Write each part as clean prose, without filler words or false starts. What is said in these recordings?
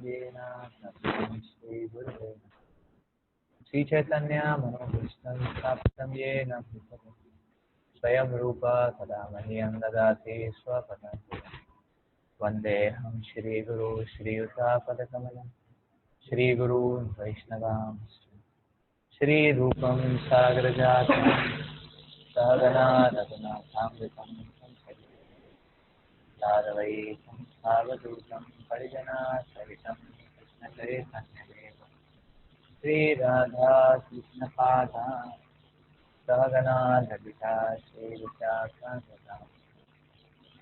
येन तस्मै श्रीगुरुवे श्रीचैतन्य मनोभीष्टं स्थापितं येन भूतले स्वयं रूपा सदा मह्यं ददाति स्वपदान्ति वन्देऽहं श्रीगुरो श्रीयुतापदकमलं श्रीगुरून् वैष्णवांश्च श्रीरूपं सागरजातं सहगना रघुनाथामृतं यादवैकं सावधूतं परिजनासहितं कृष्णचैतन्यदेवं श्रीराधा कृष्णपादान् सहगना ललिता श्रीविशाखान्वितां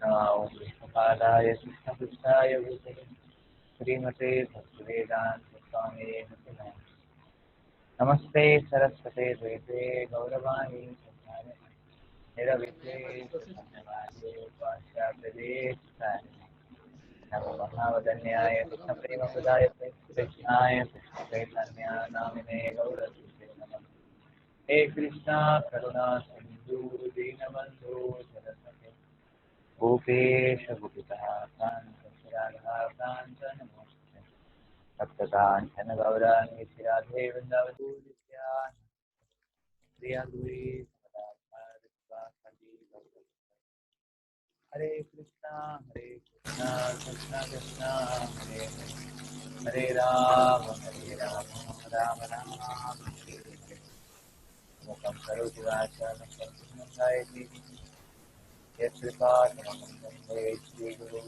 नमो विष्णुपादाय कृष्णपृष्ठाय भूतले श्रीमते भक्तिवेदान्तस्वामिने नमः। नमस्ते सरस्वते द्वैते गौरवाणी प्रचारिणे निरविद्येषु पाश्चात्यदेशतारिणे नमो महावदन्याय कृष्णप्रेमप्रदायते कृष्णाय कृष्णचैतन्य नामिने गौरसूत्रे नमः। हे कृष्णा करुणा सिन्धु दीनबन्धु जगत्पते गोपेश गोपिकान्त राधाकान्त नमोस्तुते भक्तकाञ्चन गौराङ्गी राधे वृन्दावनी प्रिया हरे कृष्णा कृष्णा कृष्णा हरे हरे हरे राम राम राम हरे हरे मुखं करोति वाचालं कर्तुं गायति यत्कृपातमहं वन्दे श्रीगुरुं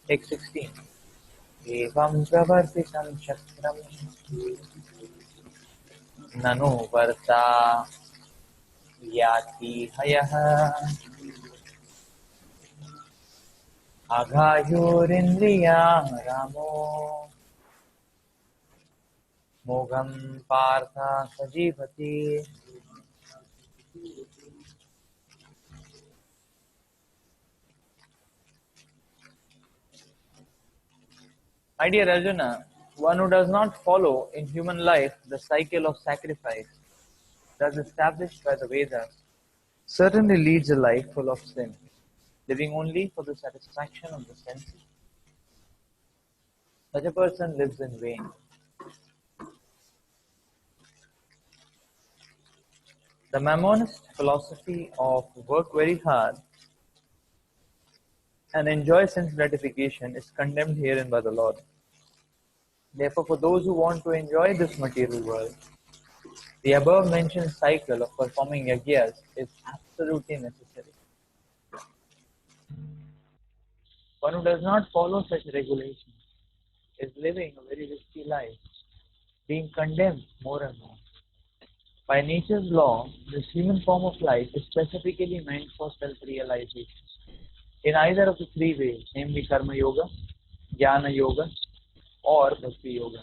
16 एवं प्रवर्तितं चक्रं ननु वर्ता याति हयः आघायुरिन्द्रियारामो मोघं Partha सजीवति My dear Arjuna, one who does not follow in human life the cycle of sacrifice thus established by the Vedas certainly leads a life full of sin, living only for the satisfaction of the senses. Such a person lives in vain. The Mammonist philosophy of work very hard and enjoy sense gratification is condemned herein by the Lord. Therefore, for those who want to enjoy this material world, the above mentioned cycle of performing yagyas is absolutely necessary. One who does not follow such regulations is living a very risky life, being condemned more and more. By nature's law, this human form of life is specifically meant for self-realization in either of the three ways, namely Karma Yoga, Jnana Yoga, or Bhakti Yoga.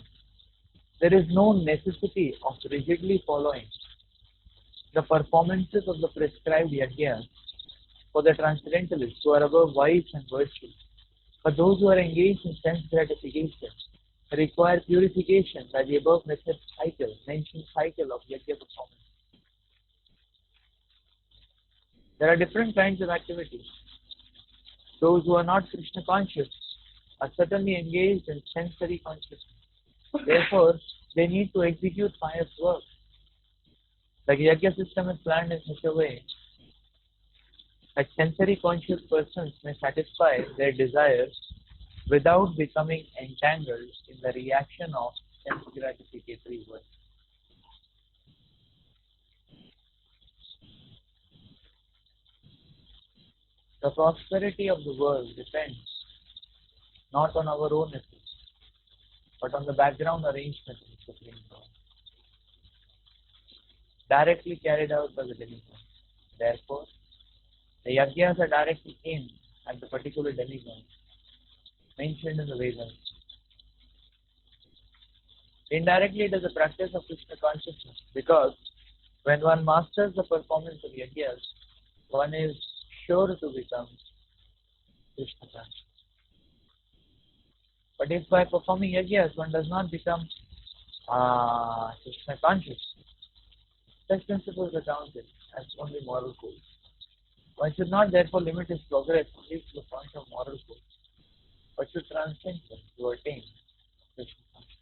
There is no necessity of rigidly following the performances of the prescribed yagyas for the transcendentalists who are above vice and virtue. But those who are engaged in sense gratification require purification by the above mentioned cycle of yajna performance. There are different kinds of activities. Those who are not Krishna conscious are certainly engaged in sensory consciousness. Therefore, they need to execute pious work. The yajna system is planned in such a way that sensory conscious persons may satisfy their desires without becoming entangled in the reaction of sense gratificatory work. The prosperity of the world depends not on our own efforts, but on the background arrangement of the Supreme Lord, directly carried out by the demigod. Therefore, the yajnas are directly aimed at the particular demigod mentioned in the Vedas. Indirectly, it is a practice of Krishna consciousness because when one masters the performance of yajnas, one is sure to become Krishna conscious. But if by performing yajnas one does not become Krishna conscious, such principles are counted as only moral codes. One should not therefore limit his progress only to the point of moral codes. to transcend them, to attain Krishna consciousness.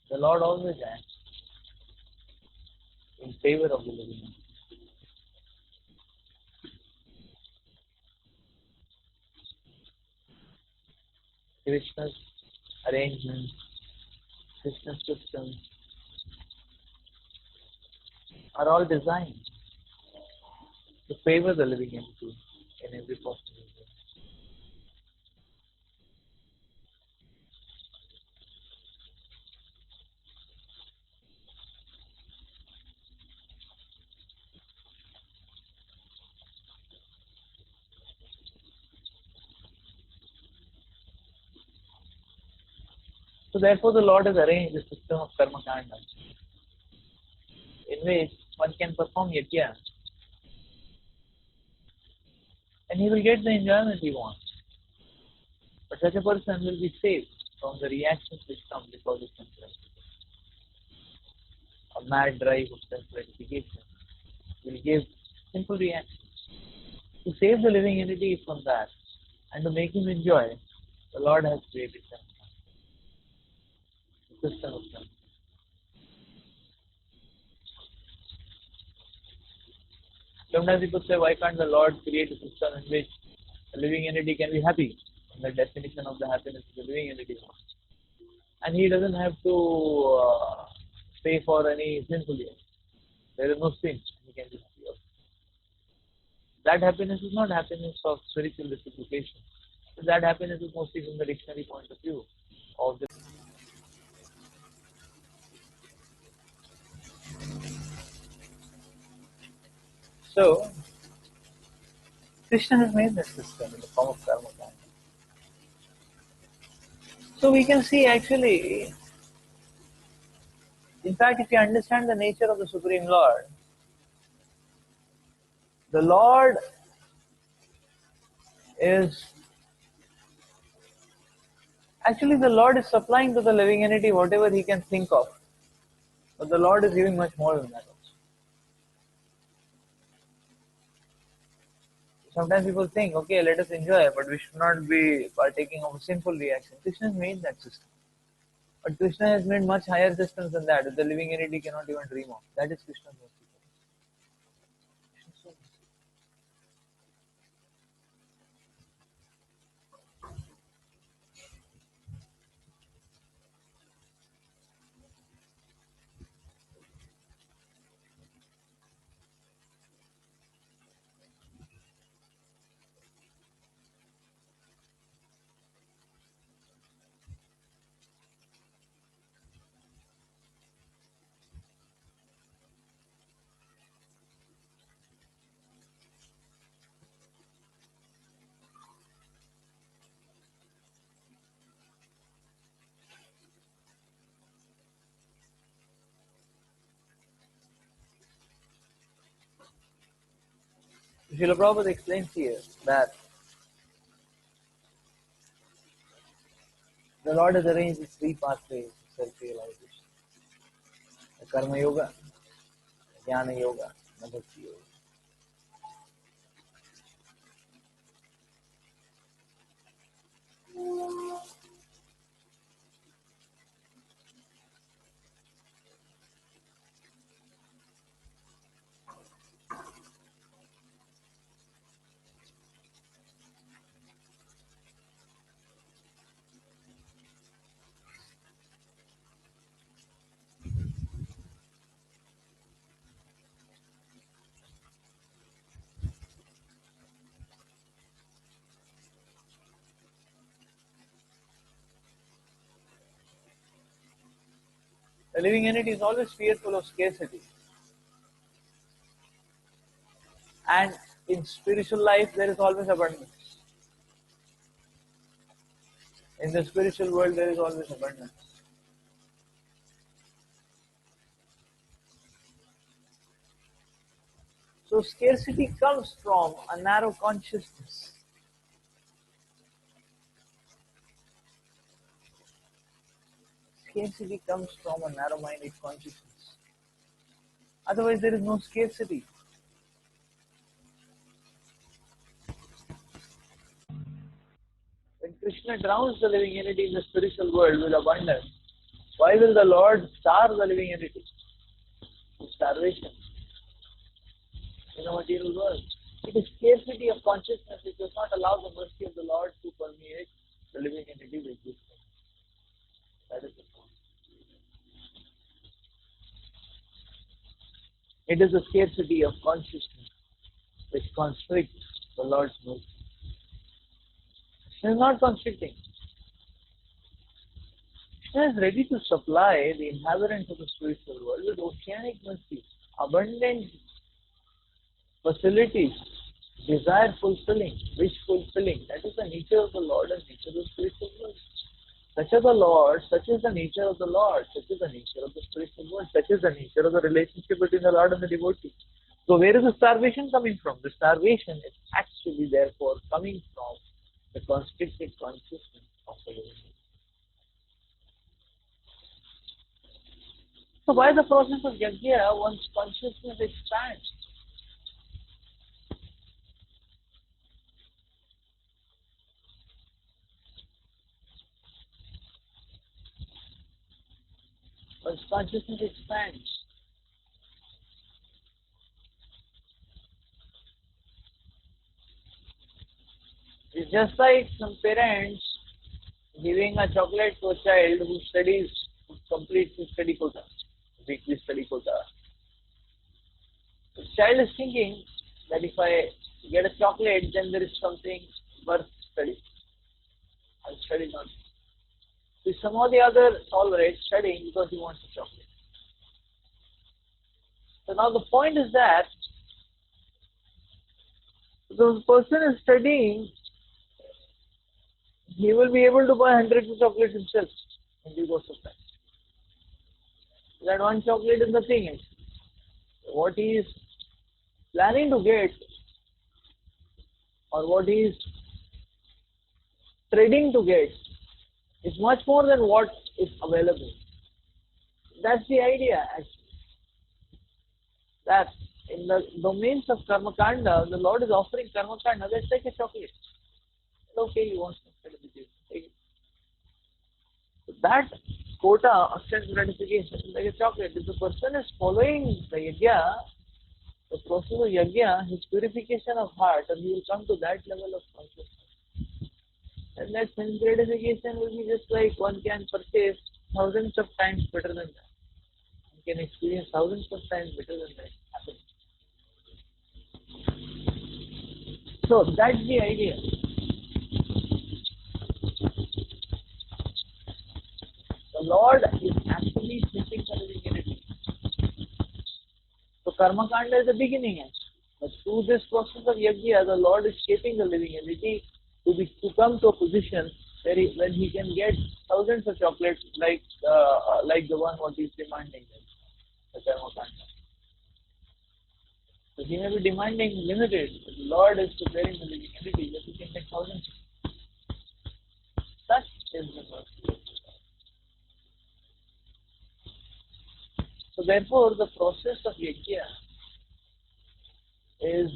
The Lord always acts in favor of the living entity. Krishna's arrangements, Krishna's systems are all designed to favor the living entity in every possible way. So therefore the Lord has arranged a system of karma kanda in which one can perform yajna and he will get the enjoyment he wants. But such a person will be saved from the reactions which come because of sense-gratification. A mad drive of sense-gratification will give simple reactions. To save the living entity from that and to make him enjoy, the Lord has created a system of sense. Sometimes people say, why can't the Lord create a system in which a living entity can be happy? And the definition of the happiness is the living entity wants. And he doesn't have to pay for any sinful deeds. There is no sin. He can be happy also. That happiness is not happiness of spiritual reciprocation. That happiness is mostly from the dictionary point of view of the. So, Krishna has made that system in the form of karma kanda. So we can see actually, in fact, if you understand the nature of the Supreme Lord, the Lord is actually the Lord is supplying to the living entity whatever he can think of. But the Lord is giving much more than that also. Sometimes people think, okay, let us enjoy, but we should not be partaking of a sinful reaction. Krishna has made that system. But Krishna has made much higher systems than that, the living entity cannot even dream of. That is Krishna's mercy. Srila Prabhupada explains here that The Lord has arranged these three pathways of self-realization. The Karma Yoga, the Jnana Yoga, and the Bhakti Yoga. The living entity is always fearful of scarcity. And in spiritual life, there is always abundance. In the spiritual world, there is always abundance. So scarcity comes from a narrow consciousness. Scarcity comes from a narrow-minded consciousness. Otherwise, there is no scarcity. When Krishna drowns the living entity in the spiritual world with abundance, why will the Lord starve the living entity? Starvation in the material world. It is scarcity of consciousness which does not allow the mercy of the Lord to permeate the living entity's existence. That is the point. It is the scarcity of consciousness which constricts the Lord's mercy. Krishna is not constricting. Krishna is ready to supply the inhabitants of the spiritual world with oceanic mercy, abundant facilities, desire fulfilling, wish fulfilling. That is the nature of the Lord and nature of the spiritual world. Such is the Lord, such is the nature of the Lord, such is the nature of the spiritual world, such is the nature of the relationship between the Lord and the devotee. So where is the starvation coming from? The starvation is actually therefore coming from the constricted consciousness of the living. So by the process of yajna, one's consciousness expands. One's consciousness expands. It's just like some parents giving a chocolate to a child who studies, who completes his study quota, weekly study quota. The child is thinking that if I get a chocolate, then there is something worth studying. I'll study not. So somehow the other tolerates studying because he wants a chocolate. So now the point is that the person is studying, he will be able to buy hundreds of chocolates himself in due course of time. That one chocolate is nothing else. What he is planning to get or what he is trading to get is much more than what is available. That's the idea actually. That in the domains of karma kanda, the Lord is offering karma kanda. Let's take a chocolate. Okay, you want some gratification, take it. So that quota of sense gratification is like a chocolate. If the person is following the yajna, the process of yajna, his purification of heart, and he will come to that level of consciousness. And that sense gratification will be just like one can purchase thousands of times better than that. One can experience thousands of times better than that happens. So that's the idea. The Lord is actually shaping the living entity. So karma kanda is the beginning actually. But through this process of yajna, the Lord is shaping the living entity to come to a position where when he can get thousands of chocolates like the one what he is demanding, the karma kanda. So he may be demanding limited, but the Lord is preparing the living entity that he can get thousands. Such is the mercy. therefore, the process of yajna is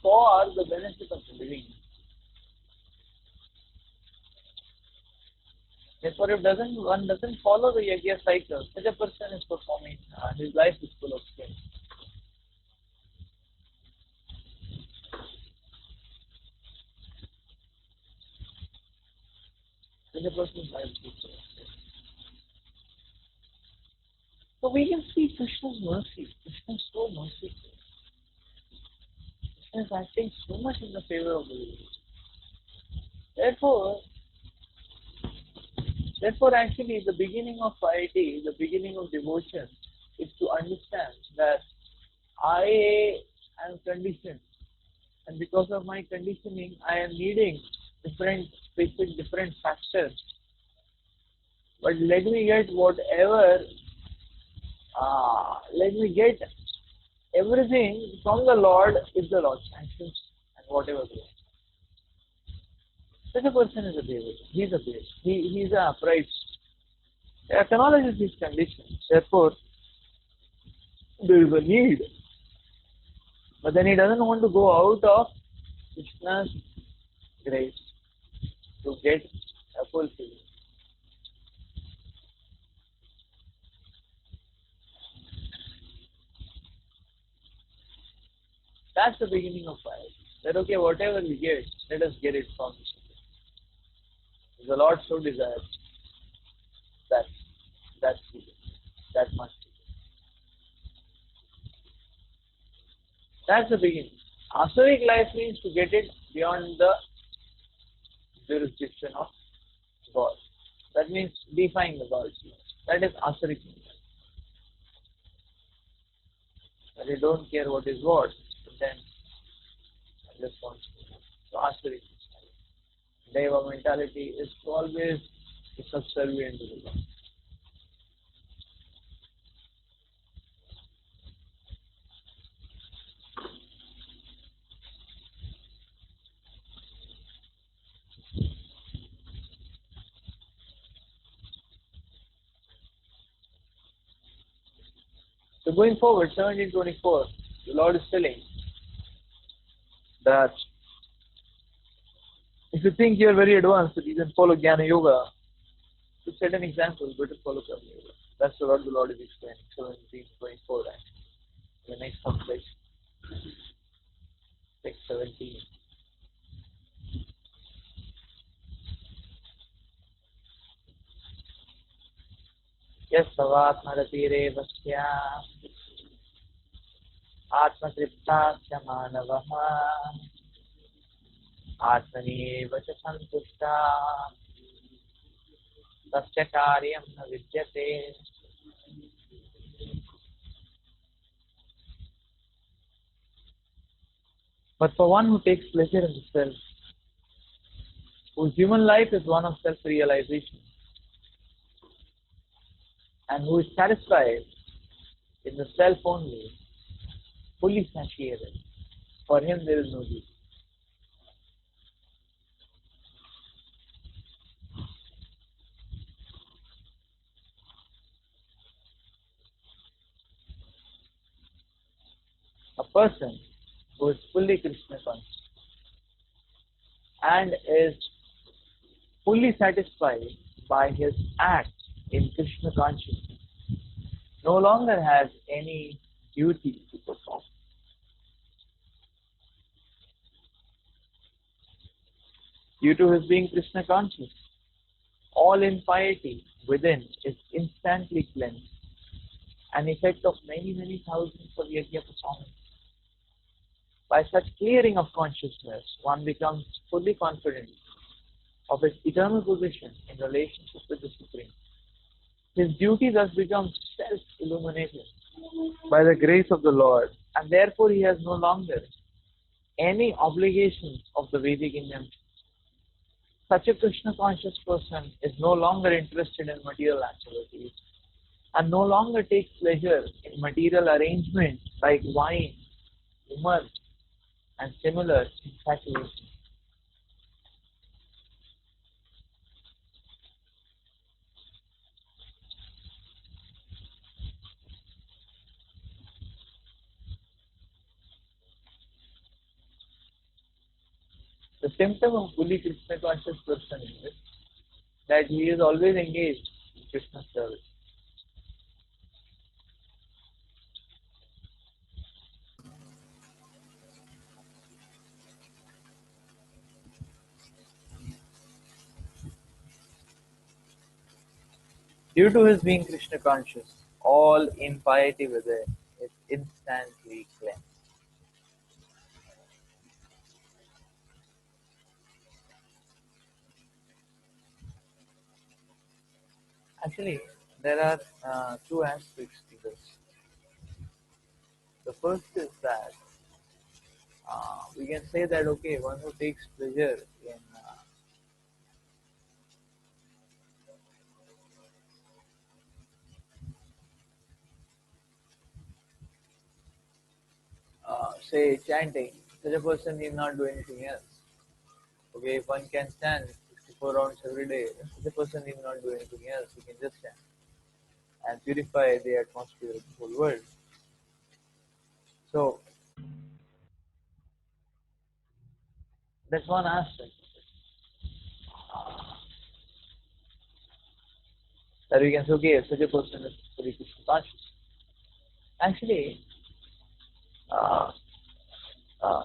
for the benefit of the living. Therefore, if one doesn't follow the yajna cycle, such a person is performing, his life is full of sin. Such a person's life is full of sin. So we can see Krishna's mercy. Krishna is so merciful. Krishna is acting so much in the favor of the living. Therefore, actually, the beginning of piety, the beginning of devotion, is to understand that I am conditioned, and because of my conditioning, I am needing different factors. But let me get everything from the Lord if the Lord sanctions and whatever they are. Such a person is a devotee. He is a devotee. He is a upright. He acknowledges his conditions. Therefore, there is a need. But then he doesn't want to go out of Krishna's grace to get a fulfillment. That's the beginning of piety. That okay, whatever we get, let us get it from Krishna. If the Lord so desires, that must be. That's the beginning. Asuric life means to get it beyond the jurisdiction of God. That means defying the God's law. That is Asuric life. But they don't care what is what, but then I just want to. So Asuric life. Deva mentality is to always be subservient to the Lord. So going forward, 1724, the Lord is telling that if you think you are very advanced, that you can follow Jnana Yoga, to set an example, better follow Karma Yoga. That's what the Lord is explaining. 1724, actually. The next complex, 617. Yes, savatmaratire vasya atmatriptasya manavaha atmani vacha santushta tasya karyam na vidyate. But for one who takes pleasure in the self, whose human life is one of self-realization, and who is satisfied in the self only, fully satiated, for him there is no duty. A person who is fully Krishna conscious and is fully satisfied by his act in Krishna consciousness no longer has any duty to perform. Due to his being Krishna conscious, all impiety within is instantly cleansed, an effect of many thousands of yajna performance. By such clearing of consciousness, one becomes fully confident of his eternal position in relationship with the Supreme. His duty thus becomes self-illuminated by the grace of the Lord, and therefore he has no longer any obligations of the Vedic injunction. Such a Krishna-conscious person is no longer interested in material activities and no longer takes pleasure in material arrangements like wine, women, and similar infatuations. The symptom of fully Krishna conscious person is that he is always engaged in Krishna service. Due to his being Krishna conscious, all impiety within is instantly cleansed. Actually, there are two aspects to this. The first is that we can say that okay, one who takes pleasure in say chanting, such a person need not do anything else. Okay, if one can stand 64 rounds every day, such a person need not do anything else. He can just stand and purify the atmosphere of the whole world. So that's one aspect that we can say, okay, such a person is fully Krishna conscious. Actually, uh, uh,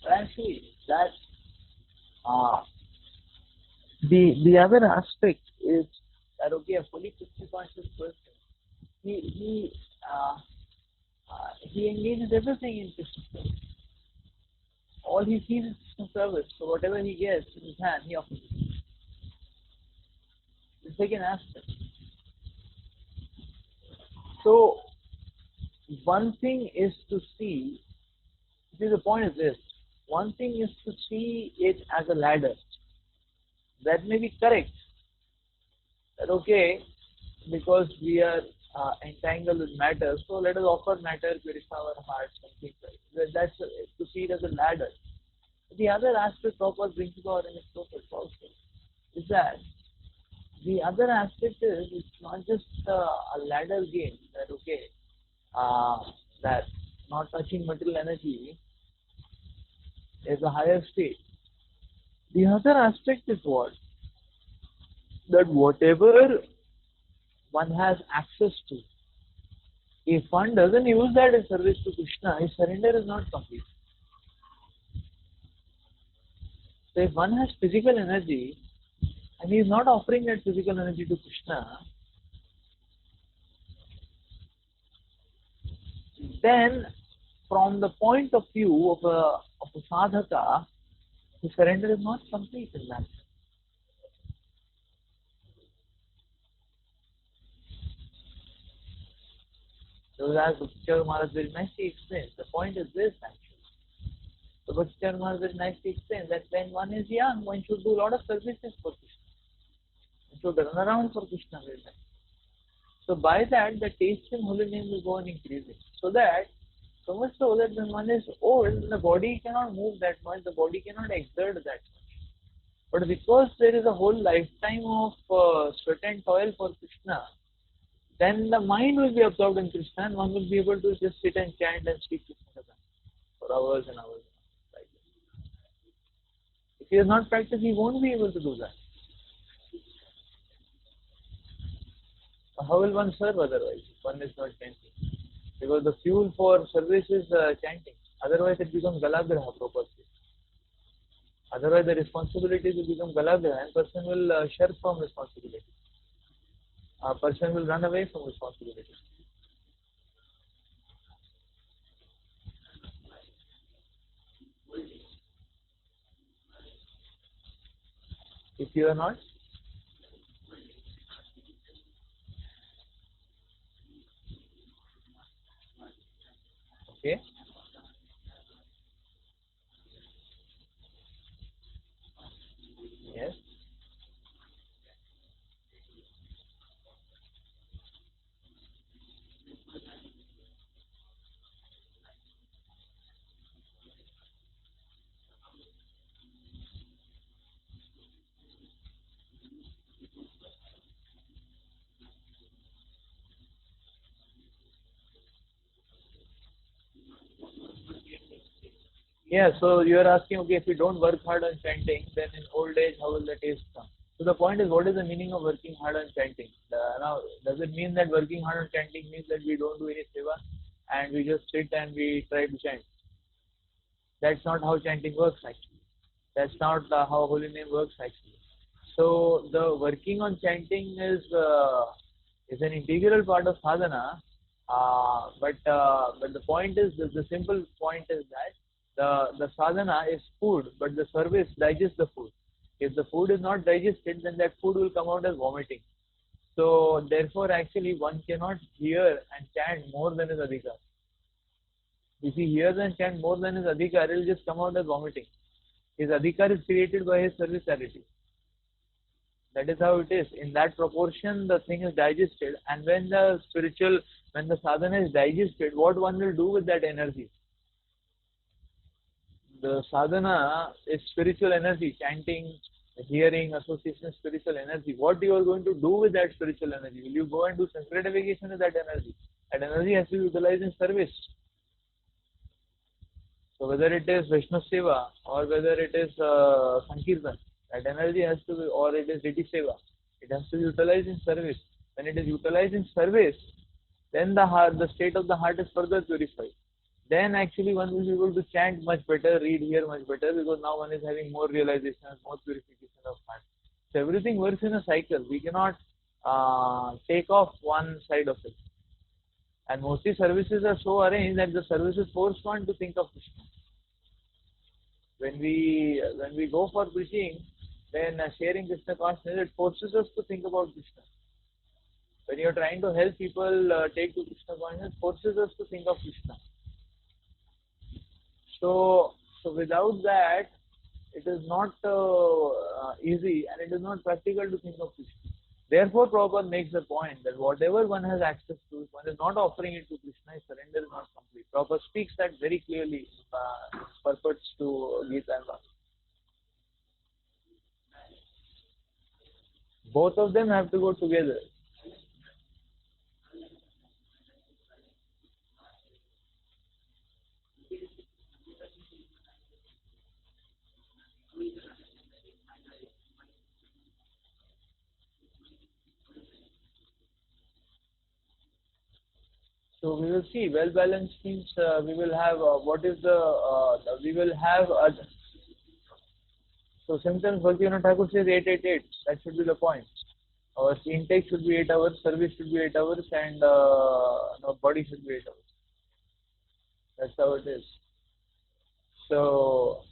actually that uh, the other aspect is that okay, a fully Krishna conscious person, he he engages everything in Krishna service. All he sees is Krishna service. So whatever he gets in his hand, he offers it. The second aspect. So one thing is to see. See, the point is this: one thing is to see it as a ladder. That may be correct. That okay, because we are entangled with matter, so let us offer matter, purify our hearts, and things like that. That's to see it as a ladder. The other aspect Prabhupada brings about in his purpose also is that the other aspect is it's not just a ladder game that okay, uh, that not touching material energy is a higher state. The other aspect is what? That whatever one has access to, if one doesn't use that in service to Krishna, his surrender is not complete. So if one has physical energy and he is not offering that physical energy to Krishna, then from the point of view of a sadhaka, the surrender is not complete in that. So as Bhakti Maharaj very nicely explains, the point is this actually. So Bhakti Maharaj very nicely explains that when one is young, one should do a lot of services for Krishna. One should run around for Krishna very much. So by that, the taste in holy name will go on increasing. So much so that when one is old, the body cannot move that much, the body cannot exert that much. But because there is a whole lifetime of sweat and toil for Krishna, then the mind will be absorbed in Krishna and one will be able to just sit and chant and speak Krishna for hours and hours. Like if he has not practiced, he won't be able to do that. How will one serve otherwise if one is not chanting? Because the fuel for service is chanting. Otherwise, it becomes galagraha properly. Otherwise, the responsibilities will become galagraha and person will shirk from responsibility. A person will run away from responsibility. If you are not, okay. Yes. Yeah, so you are asking, okay, if we don't work hard on chanting, then in old age, how will the taste come? So the point is, what is the meaning of working hard on chanting? Now, does it mean that working hard on chanting means that we don't do any seva and we just sit and we try to chant? That's not how chanting works actually. That's not how holy name works actually. So the working on chanting is an integral part of sadhana. But the point is the simple point is that the sadhana is food, but the service digests the food. If the food is not digested, then that food will come out as vomiting. So therefore, actually, one cannot hear and chant more than his adhikar. If he hears and chants more than his adhikar, it will just come out as vomiting. His adhikar is created by his serviceability. That is how it is. In that proportion, the thing is digested, and when the sadhana is digested, what one will do with that energy? The sadhana is spiritual energy, chanting, hearing, association, spiritual energy. What you are going to do with that spiritual energy? Will you go and do sanctification with that energy? That energy has to be utilized in service. So whether it is Vishnu Seva or whether it is Sankirtan, that energy has to be, or it is Deity Seva, it has to be utilized in service. When it is utilized in service, then the state of the heart is further purified. Then actually one will be able to chant much better, read here much better, because now one is having more realization, more purification of heart. So everything works in a cycle. We cannot take off one side of it. And mostly services are so arranged that the services force one to think of Krishna. When we go for preaching, then sharing Krishna consciousness, it forces us to think about Krishna. When you are trying to help people take to Krishna consciousness, it forces us to think of Krishna. So without that, it is not easy and it is not practical to think of Krishna. Therefore, Prabhupada makes the point that whatever one has access to, if one is not offering it to Krishna, his surrender is not complete. Prabhupada speaks that very clearly, purports to Gita and Bhagavad. Both of them have to go together. So we will see. Well balanced means we will have we will have. So sometimes Bhaktivinoda Thakur says 888. That should be the point. Our intake should be 8 hours, service should be 8 hours, and body should be 8 hours. That's how it is. So